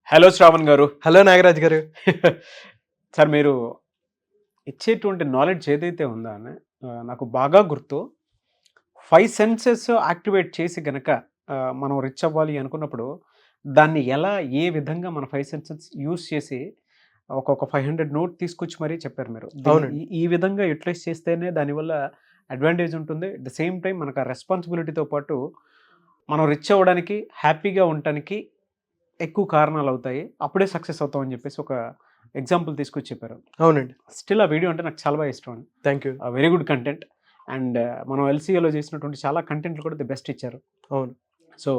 Hello Shravan గారు. Hello Nagaraj గారు. Sir మీరు ఇచ్చేటువంటి నాలెడ్జ్ ఏదైతే ఉందో అని నాకు బాగా గుర్తు. 5 సెన్సెస్ యాక్టివేట్ చేసి గనక మనం రిచ్ అవ్వాలి అనుకున్నప్పుడు దాన్ని ఎలా ఏ విధంగా మన 5 సెన్సెస్ యూజ్ చేసి ఒక్కొక్క 500 నోట్ తీసుకొచ్చి మరీ చెప్పారు మీరు. అవునండి. ఈ విధంగా యూటిలైజ్ చేస్తేనే దానివల్ల అడ్వాంటేజ్ ఉంటుంది. అట్ ద సేమ్ టైం మనకు ఆ రెస్పాన్సిబిలిటీతో పాటు మనం రిచ్ అవ్వడానికి హ్యాపీగా ఉండటానికి ఎక్కువ కారణాలు అవుతాయి. అప్పుడే సక్సెస్ అవుతాం అని చెప్పేసి ఒక ఎగ్జాంపుల్ తీసుకొచ్చి చెప్పారు. అవునండి. స్టిల్ ఆ వీడియో అంటే నాకు చాలా బాగా ఇష్టం అండి. Thank you. Very good content. And మనం ఎల్సీఏలో చేసినటువంటి చాలా కంటెంట్లు కూడా ది బెస్ట్ ఇచ్చారు. అవును. So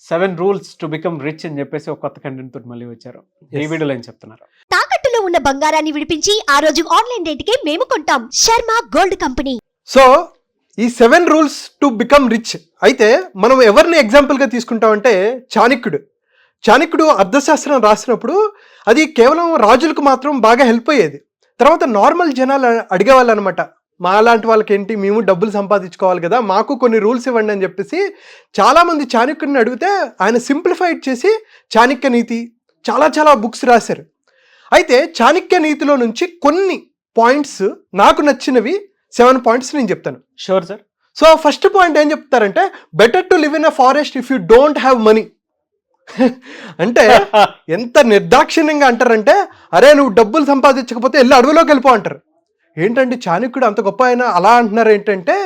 7 rules to become rich అని చెప్పేసి ఒక కొత్త కంటెంట్ తోటి మళ్ళీ వచ్చారు. ఈ వీడియోలో ఏం చెప్తున్నారు? తాకట్టులో ఉన్న బంగారాన్ని విడిపించి ఆ రోజు ఆన్లైన్ రేటుకే మేము కొంటాం. Sharma gold company. సో ఈ 7 రూల్స్ టు బికమ్ రిచ్ అయితే మనం ఎవరిని ఎగ్జాంపుల్గా తీసుకుంటామంటే చాణక్యుడు అర్థశాస్త్రం రాసినప్పుడు అది కేవలం రాజులకు మాత్రం బాగా హెల్ప్ అయ్యేది. తర్వాత నార్మల్ జనాలు అడిగేవాళ్ళు అనమాట, మా లాంటి వాళ్ళకి ఏంటి, మేము డబ్బులు సంపాదించుకోవాలి కదా, మాకు కొన్ని రూల్స్ ఇవ్వండి అని చెప్పేసి చాలామంది చాణక్యుడిని అడిగితే ఆయన సింప్లిఫైడ్ చేసి చాణక్య నీతి చాలా బుక్స్ రాశారు. అయితే చాణక్య నీతిలో నుంచి కొన్ని పాయింట్స్ నాకు నచ్చినవి 7 పాయింట్స్ నేను చెప్తాను. Sure sir. So first point ఏం చెప్తారంటే, better to live in a forest if you don't have money. అంటే ఎంత నిర్దాక్షిణ్యంగా అంటారంటే, అరే నువ్వు డబ్బులు సంపాదించకపోతే వెళ్ళి అడవిలోకి వెళ్ళిపో అంటారు. ఏంటంటే చాణక్యుడు అంత గొప్ప ఆయన అలా అంటున్నారు ఏంటంటే,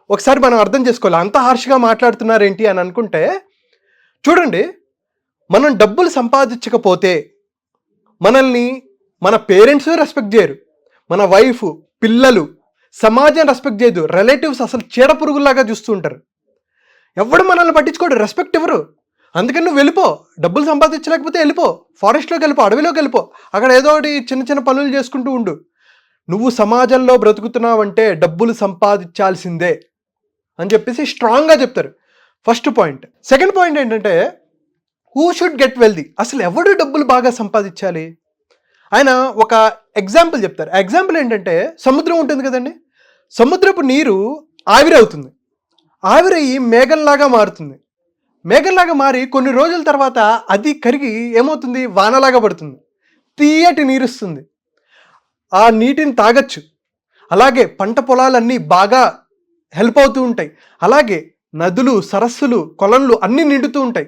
ఒకసారి మనం అర్థం చేసుకోవాలి, అంత హార్ష్గా మాట్లాడుతున్నారు ఏంటి అని అనుకుంటే, చూడండి, మనం డబ్బులు సంపాదించకపోతే మనల్ని మన పేరెంట్స్ రెస్పెక్ట్ చేయరు, మన వైఫ్, పిల్లలు, సమాజం రెస్పెక్ట్ చేయదు, రిలేటివ్స్ అసలు చీడ పురుగుల్లాగా చూస్తూ ఉంటారు. ఎవడు మనల్ని పట్టించుకోడు, రెస్పెక్ట్ ఎవరు. అందుకని నువ్వు వెళ్ళిపో, డబ్బులు సంపాదించలేకపోతే వెళ్ళిపో, ఫారెస్ట్లోకి వెళ్ళిపో, అడవిలోకి వెళ్ళిపో, అక్కడ ఏదో ఒకటి చిన్న పనులు చేసుకుంటూ ఉండు. నువ్వు సమాజంలో బ్రతుకుతున్నావంటే డబ్బులు సంపాదించాల్సిందే అని చెప్పేసి స్ట్రాంగ్గా చెప్తారు. First point. సెకండ్ పాయింట్ ఏంటంటే, హూ షుడ్ గెట్ వెల్దీ. అసలు ఎవడు డబ్బులు బాగా సంపాదించాలి? ఆయన ఒక ఎగ్జాంపుల్ చెప్తారు. ఎగ్జాంపుల్ ఏంటంటే, సముద్రం ఉంటుంది కదండి, సముద్రపు నీరు ఆవిరవుతుంది, ఆవిరయ్యి మేఘంలాగా మారుతుంది. మేఘంలాగా మారి కొన్ని రోజుల తర్వాత అది కరిగి ఏమవుతుంది, వానలాగా పడుతుంది, తీయటి నీరు వస్తుంది. ఆ నీటిని తాగొచ్చు. అలాగే పంట పొలాలన్నీ బాగా హెల్ప్ అవుతూ ఉంటాయి. అలాగే నదులు, సరస్సులు, కొలన్లు అన్నీ నిండుతూ ఉంటాయి.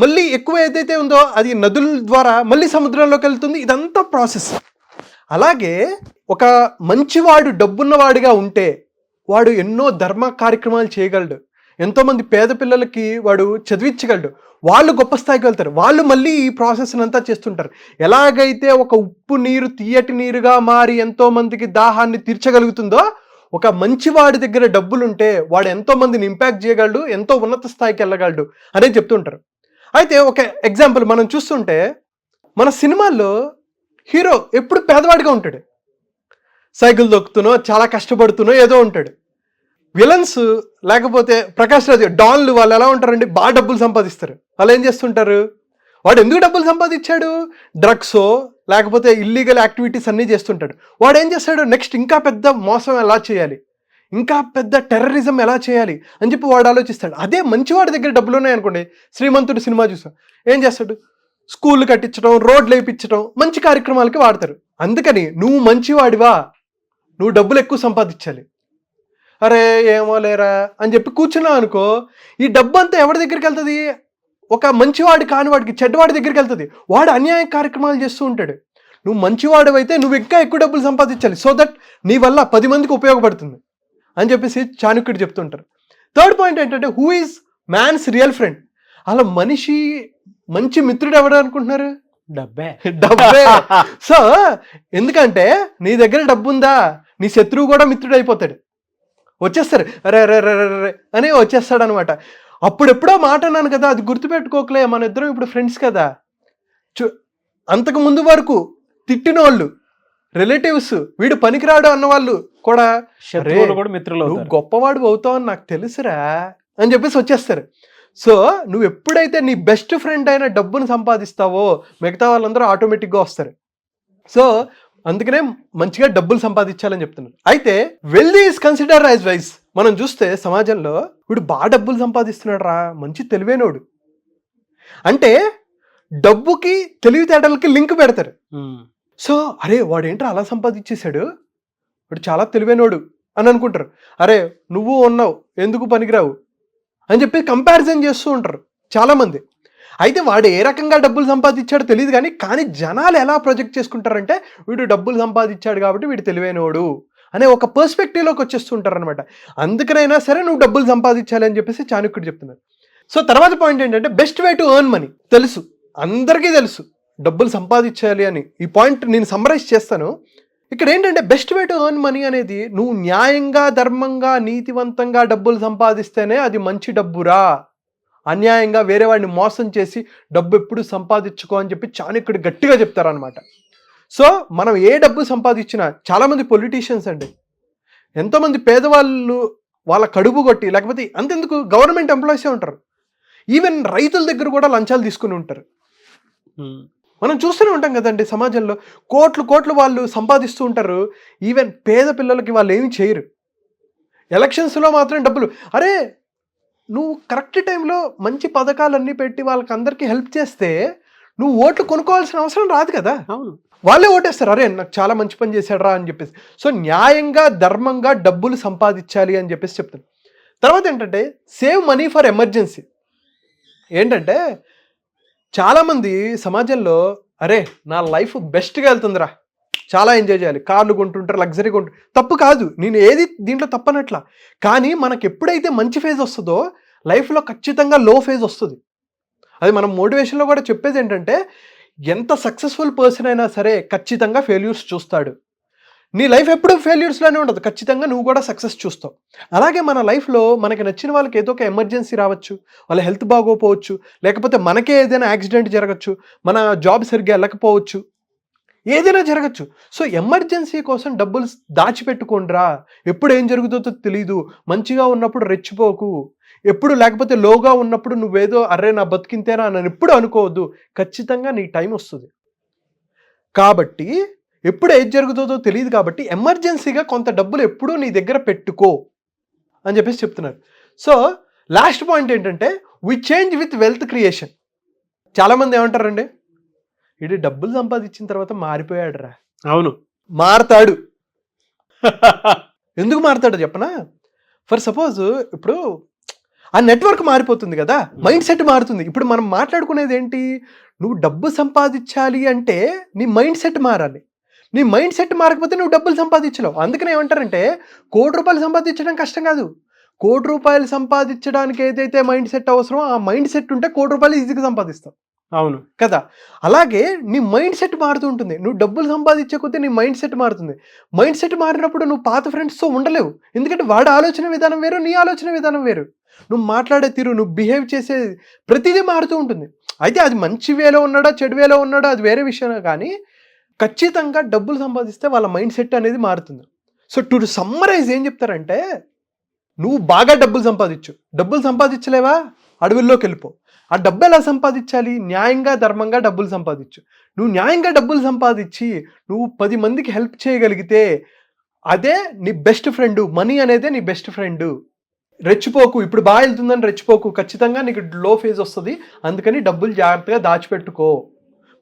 మళ్ళీ ఎక్కువ ఏదైతే ఉందో అది నదుల ద్వారా మళ్ళీ సముద్రంలోకి వెళ్తుంది. ఇదంతా ప్రాసెస్. అలాగే ఒక మంచివాడు, డబ్బున్నవాడిగా ఉంటే వాడు ఎన్నో ధర్మ కార్యక్రమాలు చేయగలడు, ఎంతోమంది పేద పిల్లలకి వాడు చదివించగలడు, వాళ్ళు గొప్ప స్థాయికి వెళ్తారు. వాళ్ళు మళ్ళీ ఈ ప్రాసెస్ అంతా చేస్తుంటారు. ఎలాగైతే ఒక ఉప్పు నీరు తీయటి నీరుగా మారి ఎంతోమందికి దాహాన్ని తీర్చగలుగుతుందో, ఒక మంచివాడి దగ్గర డబ్బులుంటే వాడు ఎంతోమందిని ఇంపాక్ట్ చేయగలడు, ఎంతో ఉన్నత స్థాయికి వెళ్ళగలడు అనేది చెప్తుంటారు. అయితే ఒక ఎగ్జాంపుల్ మనం చూస్తుంటే, మన సినిమాల్లో హీరో ఎప్పుడు పేదవాడిగా ఉంటాడు, సైకిల్ దొక్కుతునో చాలా కష్టపడుతునో ఏదో ఉంటాడు. విలన్స్ లేకపోతే ప్రకాష్ రాజు, డాన్లు, వాళ్ళు ఎలా ఉంటారండి, బాగా డబ్బులు సంపాదిస్తారు. వాళ్ళు ఏం చేస్తుంటారు, వాడు ఎందుకు డబ్బులు సంపాదించాడు, డ్రగ్సో లేకపోతే ఇల్లీగల్ యాక్టివిటీస్ అన్నీ చేస్తుంటాడు. వాడు ఏం చేస్తాడు, నెక్స్ట్ ఇంకా పెద్ద మోసం ఎలా చేయాలి, ఇంకా పెద్ద టెర్రరిజం ఎలా చేయాలి అని చెప్పి వాడు ఆలోచిస్తాడు. అదే మంచివాడి దగ్గర డబ్బులు ఉన్నాయనుకోండి, శ్రీమంతుడు సినిమా చూసాం, ఏం చేస్తాడు, స్కూళ్ళు కట్టించడం, రోడ్లు వేయించడం, మంచి కార్యక్రమాలకి వాడతారు. అందుకని నువ్వు మంచివాడివా, నువ్వు డబ్బులు ఎక్కువ సంపాదించాలి. అరే ఏమో లేరా అని చెప్పి కూర్చున్నావు అనుకో, ఈ డబ్బు అంతా ఎవరి దగ్గరికి వెళ్తుంది, ఒక మంచివాడి కాని వాడికి, చెడ్డవాడి దగ్గరికి వెళ్తుంది. వాడు అన్యాయ కార్యక్రమాలు చేస్తూ ఉంటాడు. నువ్వు మంచివాడు అయితే నువ్వు ఇంకా ఎక్కువ డబ్బులు సంపాదించాలి, సో దట్ నీ వల్ల 10 మందికి ఉపయోగపడుతుంది అని చెప్పేసి చాణక్యుడు చెప్తుంటారు. థర్డ్ పాయింట్ ఏంటంటే, who is man's real friend. అలా మనిషి మంచి మిత్రుడు ఎవరు అనుకుంటున్నారు, డబ్బే. సో ఎందుకంటే నీ దగ్గర డబ్బు ఉందా, నీ శత్రువు కూడా మిత్రుడు అయిపోతాడు, వచ్చేస్తారు, అరే అరే అరే అరే అని వచ్చేస్తాడు అనమాట. అప్పుడెప్పుడో మాట అన్నాను కదా, అది గుర్తుపెట్టుకోకలే, మన ఇద్దరం ఇప్పుడు ఫ్రెండ్స్ కదా. అంతకు ముందు వరకు తిట్టిన వాళ్ళు, రిలేటివ్స్, వీడు పనికిరాడు అన్నవాళ్ళు కూడా మిత్రులు, నువ్వు గొప్పవాడు అవుతావు అని నాకు తెలుసురా అని చెప్పేసి వచ్చేస్తారు. సో నువ్వు ఎప్పుడైతే నీ బెస్ట్ ఫ్రెండ్ అయిన డబ్బును సంపాదిస్తావో మిగతా వాళ్ళందరూ ఆటోమేటిక్గా వస్తారు. సో అందుకనే మంచిగా డబ్బులు సంపాదించాలని చెప్తున్నారు. అయితే wealthy is consider as wise. మనం చూస్తే సమాజంలో వీడు బాగా డబ్బులు సంపాదిస్తున్నాడు రా, మంచి తెలివైనోడు అంటే డబ్బుకి తెలివితేటలకి లింక్ పెడతారు. సో అరే వాడేంట్రా అలా సంపాదించేశాడు, వాడు చాలా తెలివైనోడు అని అనుకుంటారు. అరే నువ్వు ఉన్నావు ఎందుకు పనికిరావు అని చెప్పి కంపారిజన్ చేస్తూ ఉంటారు చాలామంది. అయితే వాడు ఏ రకంగా డబ్బులు సంపాదించాడో తెలియదు కానీ జనాలు ఎలా ప్రొజెక్ట్ చేసుకుంటారంటే వీడు డబ్బులు సంపాదించాడు కాబట్టి వీడు తెలివైనోడు అనే ఒక పర్స్పెక్టివ్లోకి వచ్చేస్తుంటారు అనమాట. అందుకనైనా సరే నువ్వు డబ్బులు సంపాదించాలి అని చెప్పేసి చాణక్యుడు చెప్తున్నారు. సో తర్వాత పాయింట్ ఏంటంటే best way to earn money. తెలుసు, అందరికీ తెలుసు డబ్బులు సంపాదించాలి అని. ఈ పాయింట్ నేను సమ్మరైజ్ చేస్తాను. ఇక్కడ ఏంటంటే best way to earn money అనేది నువ్వు న్యాయంగా, ధర్మంగా, నీతివంతంగా డబ్బులు సంపాదిస్తేనే అది మంచి డబ్బురా. అన్యాయంగా వేరే వాడిని మోసం చేసి డబ్బు ఎప్పుడు సంపాదించుకో అని చెప్పి చాణక్యుడు గట్టిగా చెప్తారనమాట. సో మనం ఏ డబ్బు సంపాదించినా, చాలామంది పొలిటీషియన్స్ అండి, ఎంతోమంది పేదవాళ్ళు వాళ్ళ కడుపు కొట్టి, లేకపోతే అంతెందుకు గవర్నమెంట్ ఎంప్లాయీసే ఉంటారు, ఈవెన్ రైతుల దగ్గర కూడా లంచాలు తీసుకుని ఉంటారు. మనం చూస్తూనే ఉంటాం కదండి సమాజంలో, కోట్లు వాళ్ళు సంపాదిస్తూ ఉంటారు. ఈవెన్ పేద పిల్లలకి వాళ్ళు ఏమి చేయరు. ఎలక్షన్స్లో మాత్రం డబ్బులు. అరే నువ్వు కరెక్ట్ టైంలో మంచి పథకాలన్నీ పెట్టి వాళ్ళకి అందరికీ హెల్ప్ చేస్తే నువ్వు ఓట్లు కొనుక్కోవాల్సిన అవసరం రాదు కదా. అవును, వాళ్ళే ఓటేస్తారు, అరే నాకు చాలా మంచి పని చేశాడు రా అని చెప్పేసి. సో న్యాయంగా, ధర్మంగా డబ్బులు సంపాదించాలి అని చెప్పేసి చెప్తాను. తర్వాత ఏంటంటే సేవ్ మనీ ఫర్ ఎమర్జెన్సీ. ఏంటంటే చాలామంది సమాజంలో అరే నా లైఫ్ బెస్ట్గా వెళ్తుందిరా, చాలా ఎంజాయ్ చేయాలి, కార్లు కొంటుంటారు, లగ్జరీ కొంటుంటారు. తప్పు కాదు, నేను ఏది దీంట్లో తప్పనట్లా. కానీ మనకు ఎప్పుడైతే మంచి ఫేజ్ వస్తుందో లైఫ్లో ఖచ్చితంగా లో ఫేజ్ వస్తుంది. అది మనం మోటివేషన్లో కూడా చెప్పేది ఏంటంటే ఎంత సక్సెస్ఫుల్ పర్సన్ అయినా సరే ఖచ్చితంగా ఫెయిల్యూర్స్ చూస్తాడు. నీ లైఫ్ ఎప్పుడు ఫెయిల్యూర్స్లోనే ఉండదు, ఖచ్చితంగా నువ్వు కూడా సక్సెస్ చూస్తావు. అలాగే మన లైఫ్లో మనకి నచ్చిన వాళ్ళకి ఏదో ఒక ఎమర్జెన్సీ రావచ్చు, వాళ్ళ హెల్త్ బాగోపోవచ్చు, లేకపోతే మనకే ఏదైనా యాక్సిడెంట్ జరగచ్చు, మన జాబ్ సరిగ్గా వెళ్ళకపోవచ్చు, ఏదైనా జరగచ్చు. సో ఎమర్జెన్సీ కోసం డబ్బులు దాచిపెట్టుకోండిరా. ఎప్పుడు ఏం జరుగుతుందో తెలీదు. మంచిగా ఉన్నప్పుడు రెచ్చిపోకు, ఎప్పుడు లేకపోతే లోగా ఉన్నప్పుడు నువ్వేదో అర్రే నా బతికింతేనా అని ఎప్పుడు అనుకోవద్దు. ఖచ్చితంగా నీ టైం వస్తుంది. కాబట్టి ఎప్పుడు ఏది జరుగుతుందో తెలియదు కాబట్టి ఎమర్జెన్సీగా కొంత డబ్బులు ఎప్పుడూ నీ దగ్గర పెట్టుకో అని చెప్పేసి చెప్తున్నారు. సో లాస్ట్ పాయింట్ ఏంటంటే we change with wealth creation. చాలామంది ఏమంటారండి, ఇది డబ్బులు సంపాదించిన తర్వాత మారిపోయాడు రా. అవును, మారతాడు. ఎందుకు మారతాడో చెప్పనా? ఫర్ సపోజ్ ఇప్పుడు ఆ నెట్వర్క్ మారిపోతుంది కదా, మైండ్ సెట్ మారుతుంది. ఇప్పుడు మనం మాట్లాడుకునేది ఏంటి, నువ్వు డబ్బు సంపాదించాలి అంటే నీ మైండ్ సెట్ మారాలి. నీ మైండ్ సెట్ మారకపోతే నువ్వు డబ్బులు సంపాదించలేవు. అందుకని ఏమంటారంటే ₹1,00,00,000 సంపాదించడం కష్టం కాదు, ₹1,00,00,000 సంపాదించడానికి ఏదైతే మైండ్ సెట్ అవసరమో ఆ మైండ్ సెట్ ఉంటే ₹1,00,00,000 ఈజీగా సంపాదిస్తావు. అవును కదా. అలాగే నీ మైండ్ సెట్ మారుతూ ఉంటుంది. నువ్వు డబ్బులు సంపాదించే కొద్దీ నీ మైండ్ సెట్ మారుతుంది. మైండ్ సెట్ మారినప్పుడు నువ్వు పాత ఫ్రెండ్స్తో ఉండలేవు, ఎందుకంటే వాడి ఆలోచన విధానం వేరు, నీ ఆలోచన విధానం వేరు. నువ్వు మాట్లాడే తీరు, నువ్వు బిహేవ్ చేసే ప్రతిదీ మారుతూ ఉంటుంది. అయితే అది మంచి వేలో ఉన్నాడా చెడు వేలో ఉన్నాడా అది వేరే విషయం, కానీ ఖచ్చితంగా డబ్బులు సంపాదిస్తే వాళ్ళ మైండ్ సెట్ అనేది మారుతుంది. సో టు సమ్మరైజ్ ఏం చెప్తారంటే, నువ్వు బాగా డబ్బులు సంపాదించు, డబ్బులు సంపాదించలేవా అడవుల్లోకి వెళ్ళిపో. ఆ డబ్బు ఎలా సంపాదించాలి? న్యాయంగా, ధర్మంగా డబ్బులు సంపాదించు. నువ్వు న్యాయంగా డబ్బులు సంపాదించి నువ్వు 10 మందికి హెల్ప్ చేయగలిగితే అదే నీ బెస్ట్ ఫ్రెండ్. మనీ అనేదే నీ బెస్ట్ ఫ్రెండ్. రెచ్చిపోకు, ఇప్పుడు బాగా వెళ్తుందని రెచ్చిపోకు, ఖచ్చితంగా నీకు లో ఫేజ్ వస్తుంది. అందుకని డబ్బులు జాగ్రత్తగా దాచిపెట్టుకో,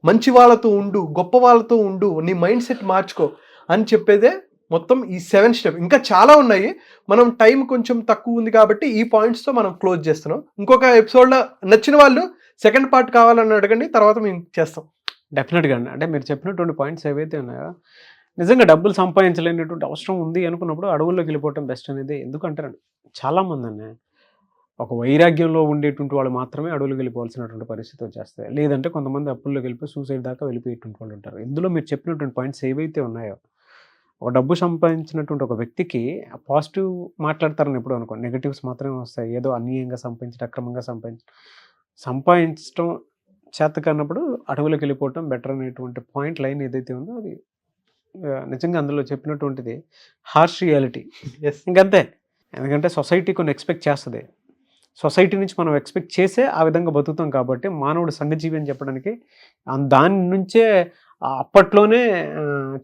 మంచి వాళ్ళతో ఉండు, గొప్ప వాళ్ళతో ఉండు, నీ మైండ్ సెట్ మార్చుకో అని చెప్పేదే మొత్తం ఈ 7 స్టెప్. ఇంకా చాలా ఉన్నాయి, మనం టైం కొంచెం తక్కువ ఉంది కాబట్టి ఈ పాయింట్స్తో మనం క్లోజ్ చేస్తున్నాం. ఇంకొక ఎపిసోడ్లో నచ్చిన వాళ్ళు సెకండ్ పార్ట్ కావాలని అడగండి, తర్వాత మేము చేస్తాం. డెఫినెట్గా అండి. అంటే మీరు చెప్పినటువంటి పాయింట్స్ ఏవైతే ఉన్నాయో, నిజంగా డబ్బులు సంపాదించలేనటువంటి అవసరం ఉంది అనుకున్నప్పుడు అడవుల్లోకి వెళ్ళిపోవటం బెస్ట్ అనేది. ఎందుకంటారండి చాలామంది అన్న ఒక వైరాగ్యంలో ఉండేటువంటి వాళ్ళు మాత్రమే అడవులకు వెళ్ళిపోవాల్సినటువంటి పరిస్థితి వచ్చేస్తాయి. లేదంటే కొంతమంది అప్పుల్లోకి వెళ్ళిపోయి సూసైడ్ దాకా వెళ్ళిపోయేటువంటి వాళ్ళు ఉంటారు. ఇందులో మీరు చెప్పినటువంటి పాయింట్స్ ఏవైతే ఉన్నాయో, ఒక డబ్బు సంపాదించినటువంటి ఒక వ్యక్తికి పాజిటివ్ మాట్లాడతారని ఎప్పుడు అనుకోండి, నెగిటివ్స్ మాత్రమే వస్తాయి. ఏదో అన్యాయంగా సంపాదించడం, అక్రమంగా సంపాదించడం చేత కానప్పుడు అడవులకు వెళ్ళిపోవటం బెటర్ అనేటువంటి పాయింట్ లైన్ ఏదైతే ఉందో అది నిజంగా అందులో చెప్పినటువంటిది హార్ష్ రియాలిటీ. ఇంకంతే. ఎందుకంటే సొసైటీ కొన్ని ఎక్స్పెక్ట్ చేస్తుంది, సొసైటీ నుంచి మనం ఎక్స్పెక్ట్ చేసే ఆ విధంగా బతుకుతాం. కాబట్టి మానవుడు సంఘజీవి అని చెప్పడానికి దాని నుంచే అప్పట్లోనే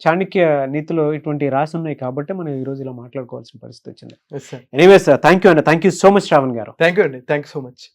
చాణక్య నీతిలో ఇటువంటి రాసి ఉన్నాయి కాబట్టి మనం ఈరోజు ఇలా మాట్లాడుకోవాల్సిన పరిస్థితి వచ్చింది. ఎనీవేస్ థ్యాంక్ యూ అండి, thank you so much Shravan గారు. థ్యాంక్ యూ అండి, థ్యాంక్ యూ సో మచ్.